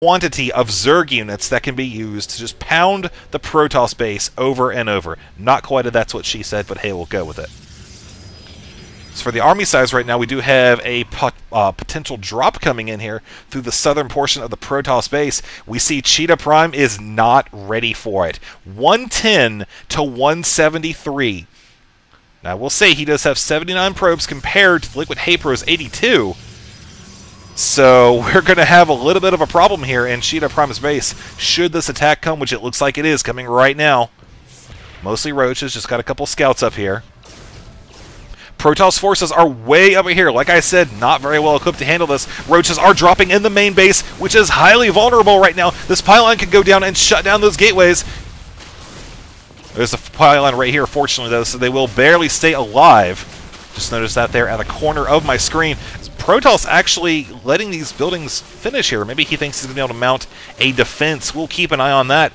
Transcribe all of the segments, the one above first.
quantity of Zerg units that can be used to just pound the Protoss base over and over. Not quite a that's what she said, but hey, we'll go with it. So for the army size right now, we do have a potential drop coming in here through the southern portion of the Protoss base. We see ChiTaPrime is not ready for it. 110 to 173. Now, we'll say he does have 79 probes compared to LiquidHayprO's 82. So we're going to have a little bit of a problem here in ChiTaPrime's base should this attack come, which it looks like it is coming right now. Mostly roaches, just got a couple scouts up here. Protoss forces are way over here. Like I said, not very well equipped to handle this. Roaches are dropping in the main base, which is highly vulnerable right now. This pylon could go down and shut down those gateways. There's a pylon right here, fortunately, though, so they will barely stay alive. Just noticed that there at the corner of my screen. Protoss actually letting these buildings finish here. Maybe he thinks he's going to be able to mount a defense. We'll keep an eye on that.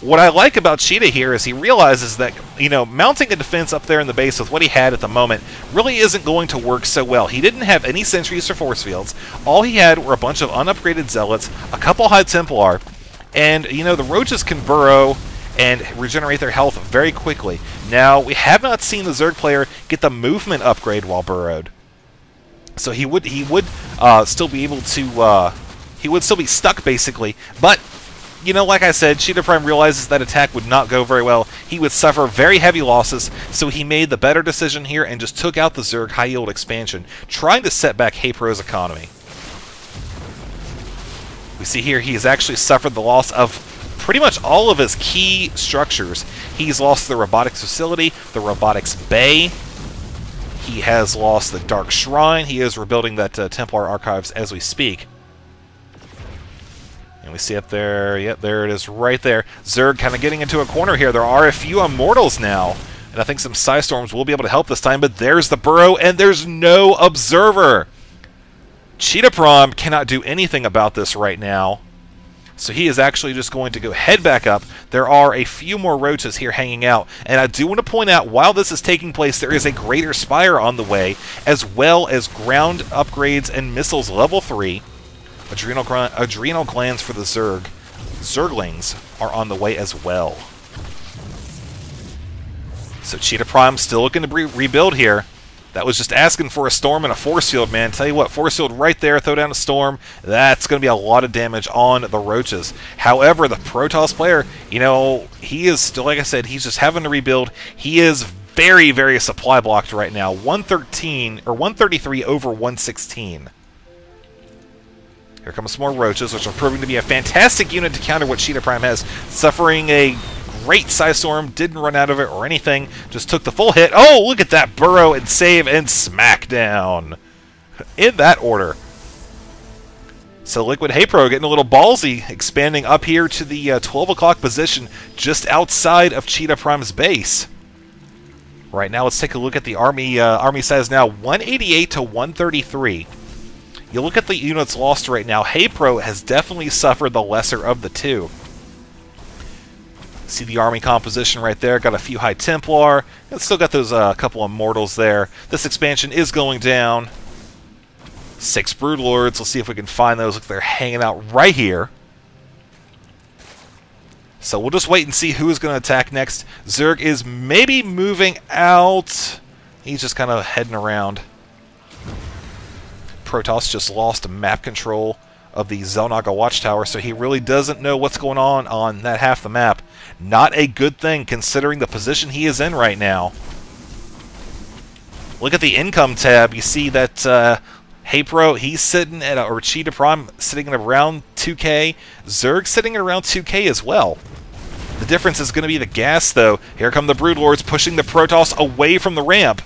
What I like about Cheetah here is he realizes that, you know, mounting a defense up there in the base with what he had at the moment really isn't going to work so well. He didn't have any sentries or force fields. All he had were a bunch of unupgraded zealots, a couple High Templar, and, you know, the roaches can burrow and regenerate their health very quickly. Now, we have not seen the Zerg player get the movement upgrade while burrowed. So he would still be able to, he would still be stuck, basically. But, you know, like I said, ChiTaPrime realizes that attack would not go very well. He would suffer very heavy losses, so he made the better decision here and just took out the Zerg high-yield expansion, trying to set back HayPro's economy. We see here he has actually suffered the loss of pretty much all of his key structures. He's lost the robotics facility, the robotics bay. He has lost the Dark Shrine. He is rebuilding that Templar Archives as we speak. And we see up there, yep, there it is right there. Zerg kind of getting into a corner here. There are a few Immortals now, and I think some Psystorms will be able to help this time, but there's the burrow, and there's no Observer. ChiTaPrime cannot do anything about this right now. So he is actually just going to go head back up. There are a few more roaches here hanging out. And I do want to point out, while this is taking place, there is a Greater Spire on the way, as well as ground upgrades and missiles level 3. Adrenal glands for the Zerg. Zerglings are on the way as well. So ChiTaPrime still looking to rebuild here. That was just asking for a storm and a force field, man. Tell you what, force field right there, throw down a storm. That's going to be a lot of damage on the roaches. However, the Protoss player, you know, he is still, like I said, he's just having to rebuild. He is very, very supply blocked right now. 133 over 116. Here comes some more roaches, which are proving to be a fantastic unit to counter what ChiTaPrime has. Suffering a great Psystorm, didn't run out of it or anything, just took the full hit. Oh, look at that burrow and save and smack down. In that order. So LiquidHayprO getting a little ballsy, expanding up here to the 12 o'clock position just outside of ChiTaPrime's base. Right now, let's take a look at the army size now, 188 to 133. You look at the units lost right now, HayPro has definitely suffered the lesser of the two. See the army composition right there. Got a few High Templar. It's still got those couple Immortals there. This expansion is going down. 6 Broodlords. Let's see if we can find those. Look, they're hanging out right here. So we'll just wait and see who is going to attack next. Zerg is maybe moving out. He's just kind of heading around. Protoss just lost map control of the Xel'Naga Watchtower, so he really doesn't know what's going on that half the map. Not a good thing, considering the position he is in right now. Look at the income tab. You see that HayPro, he's sitting at, or ChiTaPrime sitting at around 2K. Zerg sitting at around 2K as well. The difference is going to be the gas, though. Here come the Broodlords pushing the Protoss away from the ramp,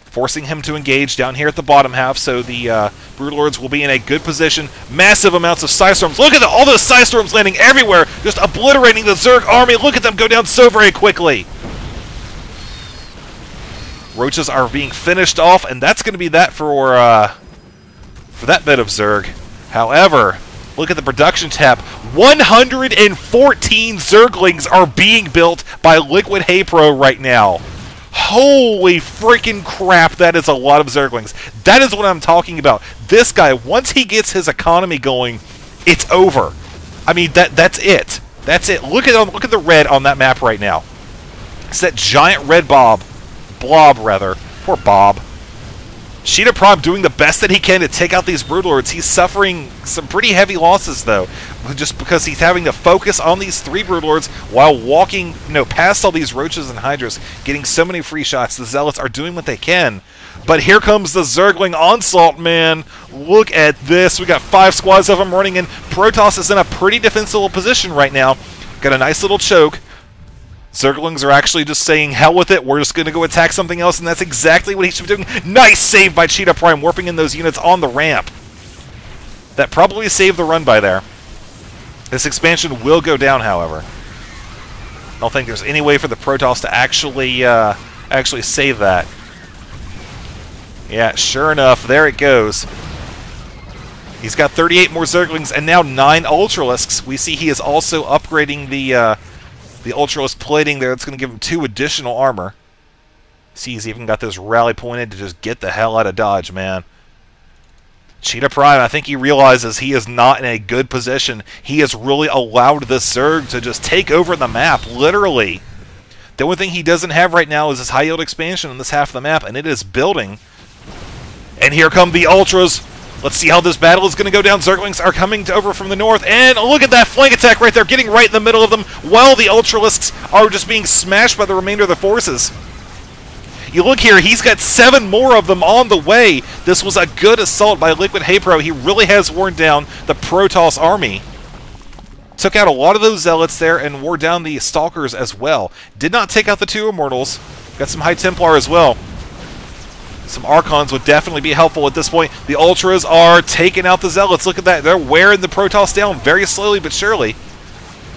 forcing him to engage down here at the bottom half, so the Broodlords will be in a good position. Massive amounts of Psystorms. Look at all those Psystorms landing everywhere, just obliterating the Zerg army. Look at them go down so very quickly. Roaches are being finished off, and that's going to be that for that bit of Zerg. However, look at the production tab. 114 Zerglings are being built by LiquidHayprO right now. Holy freaking crap, that is a lot of Zerglings. That is what I'm talking about. This guy, once he gets his economy going, it's over. I mean, that's it. That's it. Look at the red on that map right now. It's that giant red blob. Poor Bob. ChiTaPrime doing the best that he can to take out these Broodlords. He's suffering some pretty heavy losses, though, just because he's having to focus on these 3 Broodlords while walking, past all these Roaches and Hydras, getting so many free shots. The Zealots are doing what they can. But here comes the Zergling onslaught, man. Look at this. We got 5 squads of them running in. Protoss is in a pretty defensible position right now. Got a nice little choke. Zerglings are actually just saying, hell with it, we're just going to go attack something else, and that's exactly what he should be doing. Nice save by ChiTaPrime, warping in those units on the ramp. That probably saved the run by there. This expansion will go down, however. I don't think there's any way for the Protoss to actually save that. Yeah, sure enough, there it goes. He's got 38 more Zerglings, and now 9 Ultralisks. We see he is also upgrading the Ultralisk plating there. That's going to give him 2 additional armor. See, he's even got this rally pointed to just get the hell out of Dodge, man. ChiTaPrime, I think he realizes he is not in a good position. He has really allowed this Zerg to just take over the map, literally. The only thing he doesn't have right now is this high-yield expansion on this half of the map, and it is building. And here come the Ultras. Let's see how this battle is going to go down. Zerglings are coming over from the north, and look at that flank attack right there, getting right in the middle of them, while the Ultralisks are just being smashed by the remainder of the forces. You look here, he's got 7 more of them on the way. This was a good assault by LiquidHayprO. He really has worn down the Protoss army. Took out a lot of those Zealots there and wore down the Stalkers as well. Did not take out the 2 Immortals. Got some High Templar as well. Some Archons would definitely be helpful at this point. The Ultras are taking out the Zealots. Look at that. They're wearing the Protoss down very slowly but surely.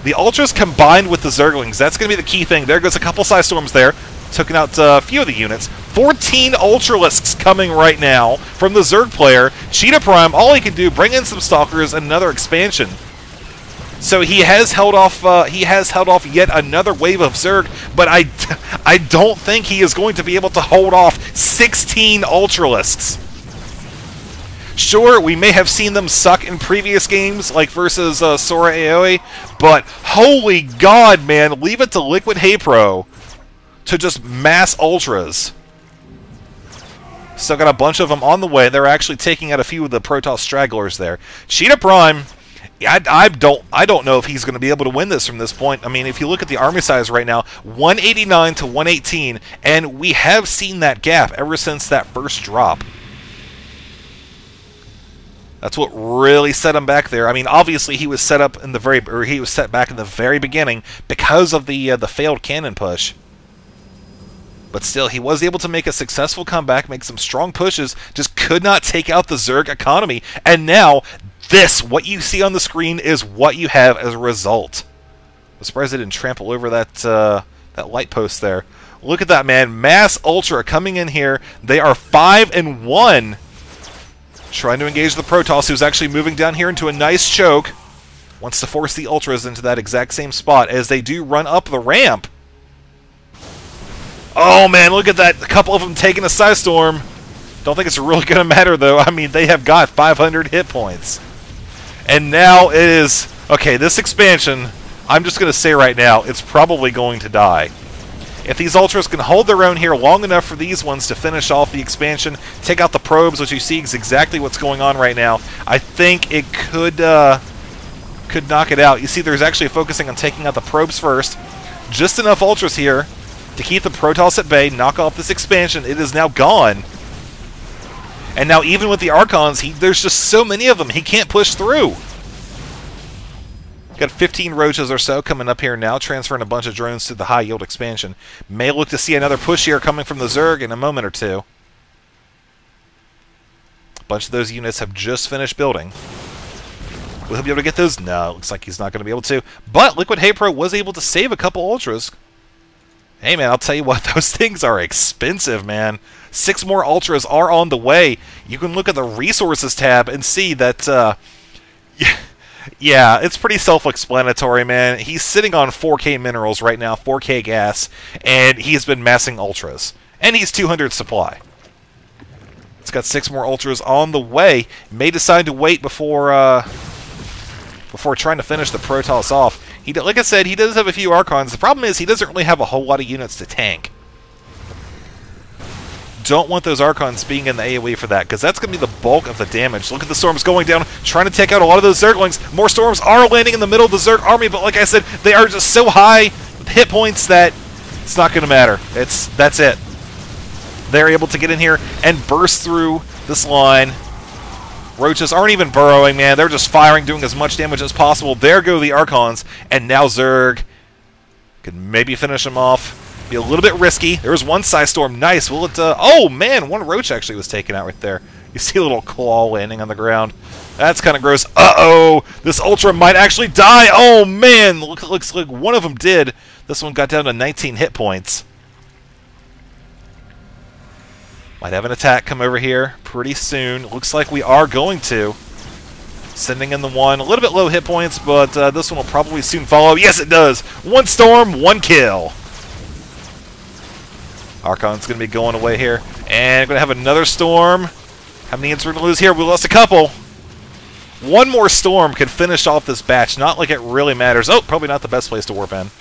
The Ultras combined with the Zerglings. That's going to be the key thing. There goes a couple Psystorms there. Taking out a few of the units. 14 Ultralisks coming right now from the Zerg player. ChiTaPrime, all he can do, bring in some Stalkers and another expansion. So he has held off. Yet another wave of Zerg, but I don't think he is going to be able to hold off 16 Ultralisks. Sure, we may have seen them suck in previous games, like versus Sora Aoi, but holy God, man, leave it to LiquidHayprO to just mass Ultras. Still got a bunch of them on the way. They're actually taking out a few of the Protoss stragglers there. ChiTaPrime. I don't know if he's going to be able to win this from this point. I mean, if you look at the army size right now, 189 to 118, and we have seen that gap ever since that first drop. That's what really set him back there. I mean, obviously he was set up in the he was set back in the very beginning because of the failed cannon push. But still, he was able to make a successful comeback, make some strong pushes, just could not take out the Zerg economy, and now what you see on the screen is what you have as a result. I'm surprised they didn't trample over that light post there. Look at that, man. Mass Ultra coming in here. They are 5-1. Trying to engage the Protoss, who's actually moving down here into a nice choke. Wants to force the Ultras into that exact same spot as they do run up the ramp. Oh, man, look at that. A couple of them taking a Psystorm. Don't think it's really going to matter, though. I mean, they have got 500 hit points. And now it is... Okay, this expansion, I'm just going to say right now, it's probably going to die. If these Ultras can hold their own here long enough for these ones to finish off the expansion, take out the probes, which you see is exactly what's going on right now, I think it could knock it out. You see, there's actually focusing on taking out the probes first. Just enough Ultras here to keep the Protoss at bay, knock off this expansion. It is now gone. And now even with the Archons, there's just so many of them, he can't push through. Got 15 Roaches or so coming up here now, transferring a bunch of drones to the high-yield expansion. May look to see another push here coming from the Zerg in a moment or two. A bunch of those units have just finished building. Will he be able to get those? No, looks like he's not going to be able to. But LiquidHayprO was able to save a couple Ultras. Hey, man, I'll tell you what, those things are expensive, man. 6 more Ultras are on the way. You can look at the Resources tab and see that, yeah, it's pretty self-explanatory, man. He's sitting on 4K minerals right now, 4K gas, and he's been massing Ultras. And he's 200 supply. It's got 6 more Ultras on the way. May decide to wait before before trying to finish the Protoss off. Like I said, he does have a few Archons. The problem is he doesn't really have a whole lot of units to tank. Don't want those Archons being in the AoE for that, because that's going to be the bulk of the damage. Look at the storms going down, trying to take out a lot of those Zerglings. More storms are landing in the middle of the Zerg army, but like I said, they are just so high with hit points that it's not going to matter. That's it. They're able to get in here and burst through this line. Roaches aren't even burrowing, man. They're just firing, doing as much damage as possible. There go the Archons, and now Zerg can maybe finish them off. Be a little bit risky. There was one Psy Storm. Nice. Will it... oh, man. One Roach actually was taken out right there. You see a little claw landing on the ground. That's kind of gross. Uh-oh. This Ultra might actually die. Oh, man. Looks like one of them did. This one got down to 19 hit points. Might have an attack come over here pretty soon. Looks like we are going to. Sending in the one. A little bit low hit points, but this one will probably soon follow. Yes, it does. One storm, one kill. Archon's going to be going away here. And going to have another storm. How many hits we're going to lose here? We lost a couple. One more storm can finish off this batch. Not like it really matters. Oh, probably not the best place to warp in.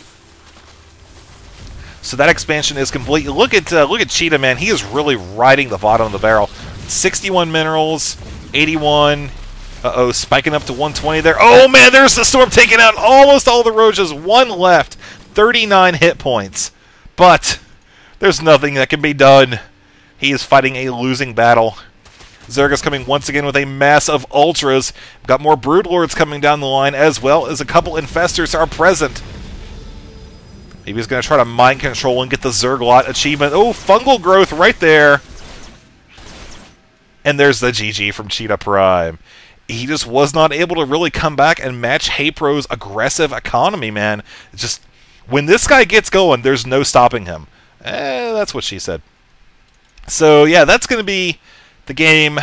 So that expansion is complete. Look at Cheetah, man. He is really riding the bottom of the barrel. 61 minerals, 81. Uh-oh, spiking up to 120 there. Oh, man, there's the storm taking out almost all the Roaches. One left. 39 hit points. But there's nothing that can be done. He is fighting a losing battle. Zerg is coming once again with a mass of Ultras. Got more Broodlords coming down the line, as well as a couple Infestors are present. Maybe he's going to try to mind control and get the Zerglot achievement. Oh, fungal growth right there. And there's the GG from ChiTaPrime. He just was not able to really come back and match HayPro's aggressive economy, man. It's just, when this guy gets going, there's no stopping him. That's what she said. So, yeah, that's going to be the game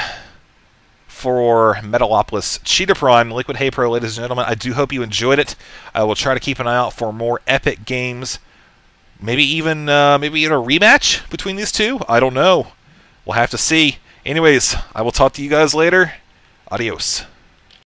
for Metalopolis ChiTaPrime, LiquidHayprO, ladies and gentlemen. I do hope you enjoyed it. I will try to keep an eye out for more epic games. Maybe even a rematch between these two? I don't know. We'll have to see. Anyways, I will talk to you guys later. Adios.